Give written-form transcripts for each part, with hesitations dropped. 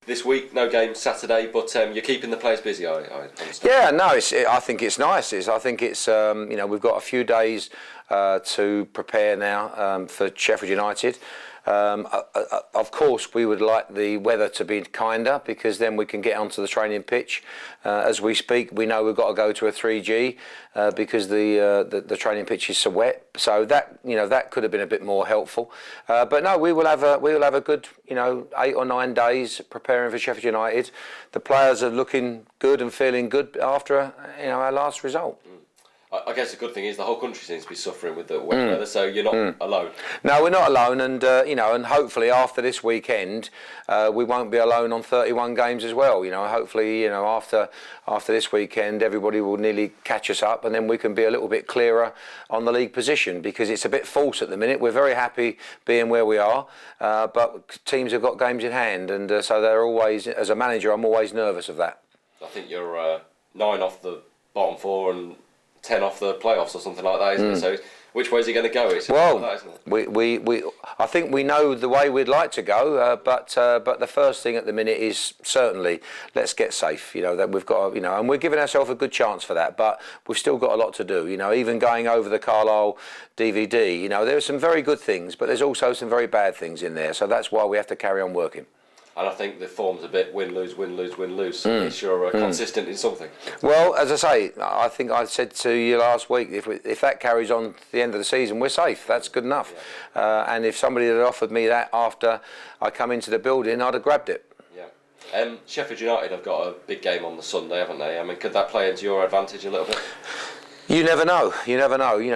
This week, no game Saturday, but you're keeping the players busy, I understand. Yeah, no, I think it's nice. We've got a few days to prepare now for Sheffield United. Of course, we would like the weather to be kinder because then we can get onto the training pitch. As we speak, we know we've got to go to a 3G because the training pitch is so wet. So that could have been a bit more helpful. But no, we will have a good 8 or 9 days preparing for Sheffield United. The players are looking good and feeling good after our last result. I guess the good thing is the whole country seems to be suffering with the wet weather, so you're not alone. No, we're not alone, and and hopefully after this weekend, we won't be alone on 31 games as well. Hopefully, after this weekend, everybody will nearly catch us up, and then we can be a little bit clearer on the league position because it's a bit false at the minute. We're very happy being where we are, but teams have got games in hand, and so they're always, as a manager, I'm always nervous of that. I think you're 9 off the bottom 4 and 10 off the playoffs or something like that, isn't it? So which way is he going to go? It's well, like that, isn't it? I think we know the way we'd like to go, but the first thing at the minute is certainly let's get safe. That we've got, and we're giving ourselves a good chance for that. But we've still got a lot to do. Even going over the Carlisle DVD, there are some very good things, but there's also some very bad things in there. So that's why we have to carry on working. And I think the form's a bit win, lose, win, lose, win, lose. At least you're consistent in something. Well, as I say, I think I said to you last week, if that carries on to the end of the season, we're safe. That's good enough. Yeah. And if somebody had offered me that after I come into the building, I'd have grabbed it. Yeah. Sheffield United have got a big game on the Sunday, haven't they? I mean, could that play into your advantage a little bit? You never know.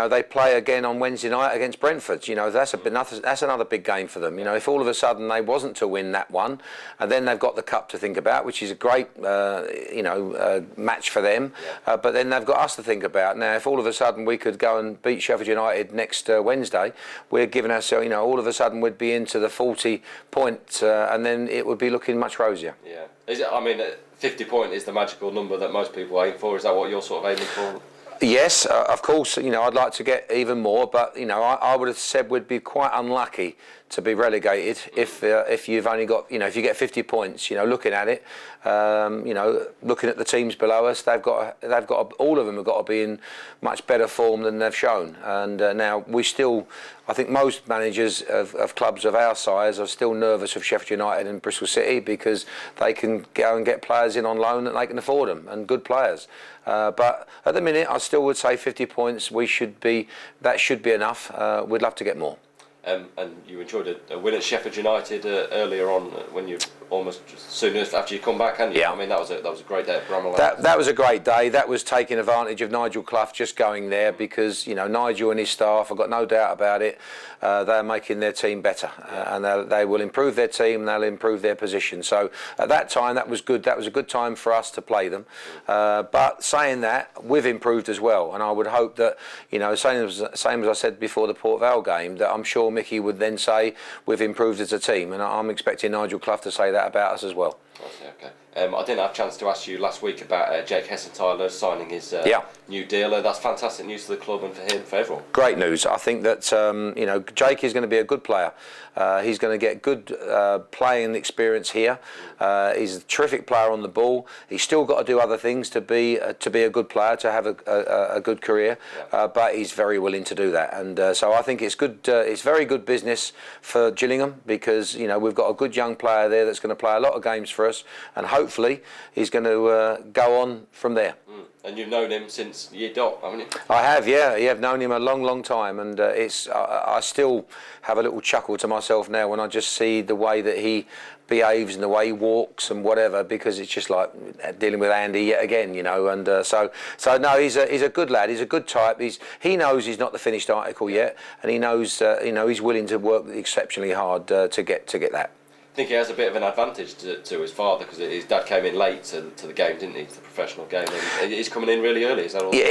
They play again on Wednesday night against Brentford. That's another big game for them. If all of a sudden they wasn't to win that one, and then they've got the cup to think about, which is a great, match for them. Yeah. But then they've got us to think about. Now, if all of a sudden we could go and beat Sheffield United next Wednesday, we're giving ourselves, all of a sudden we'd be into the 40 points, and then it would be looking much rosier. Yeah. Is it? I mean, 50 point is the magical number that most people aim for. Is that what you're sort of aiming for? Yes, of course. I'd like to get even more, but I would have said we'd be quite unlucky to be relegated if you've only got if you get 50 points. Looking at it, looking at the teams below us, they've got all of them have got to be in much better form than they've shown. And now I think most managers of clubs of our size are still nervous of Sheffield United and Bristol City because they can go and get players in on loan that they can afford them and good players. But at the minute, I still would say 50 points. That should be enough. We'd love to get more. And you enjoyed a win at Sheffield United earlier on when you almost soon after you come back, hadn't you? Yeah. I mean, that was a great day at Bramall. That was a great day. That was taking advantage of Nigel Clough just going there because Nigel and his staff, I've got no doubt about it, they're making their team better, and they will improve their team and they'll improve their position. So at that time, that was good. That was a good time for us to play them. But saying that, we've improved as well, and I would hope that same as I said before the Port Vale game, that I'm sure Mickey would then say we've improved as a team, and I'm expecting Nigel Clough to say that about us as well. Okay. I didn't have a chance to ask you last week about Jake Hessenthaler signing his new deal. That's fantastic news for the club and for him, for everyone. Great news. I think that Jake is going to be a good player. He's going to get good playing experience here. He's a terrific player on the ball. He's still got to do other things to be a good player, to have a good career. But he's very willing to do that, and so I think it's good. It's very good business for Gillingham because we've got a good young player there that's going to play a lot of games for us, and hopefully he's going to go on from there. And you've known him since year dot, haven't you? I have, yeah. I've known him a long, long time, and I still have a little chuckle to myself now when I just see the way that he behaves and the way he walks and whatever, because it's just like dealing with Andy yet again, and so no, he's a good lad. He's a good type. He knows he's not the finished article yet, and he knows he's willing to work exceptionally hard to get that. I think he has a bit of an advantage to his father because his dad came in late to the game, didn't he? To the professional game, and he's coming in really early. Is that all? Yeah,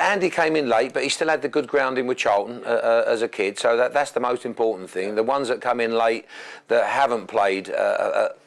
Andy came in late, but he still had the good grounding with Charlton as a kid. So that's the most important thing. The ones that come in late that haven't played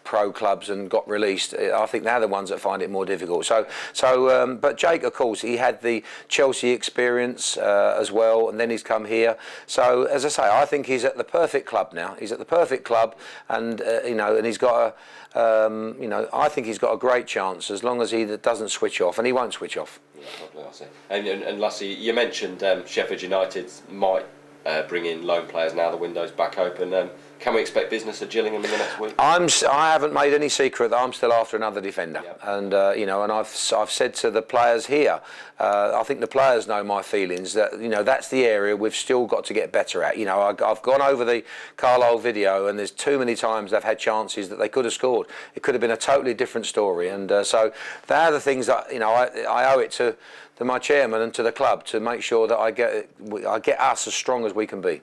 pro clubs and got released. I think they're the ones that find it more difficult. But Jake, of course, he had the Chelsea experience as well, and then he's come here. So as I say, I think he's at the perfect club now. He's at the perfect club, and and he's got I think he's got a great chance as long as he doesn't switch off, and he won't switch off. Yeah, probably, I'll say. And lastly, you mentioned Sheffield United might bring in loan players now the window's back open. Can we expect business at Gillingham in the next week? I haven't made any secret that I'm still after another defender, Yep. and and I've said to the players here, I think the players know my feelings that that's the area we've still got to get better at. I've gone over the Carlisle video, and there's too many times they've had chances that they could have scored. It could have been a totally different story, and so they're the things that I owe it to my chairman and to the club to make sure that I get us as strong as we can be.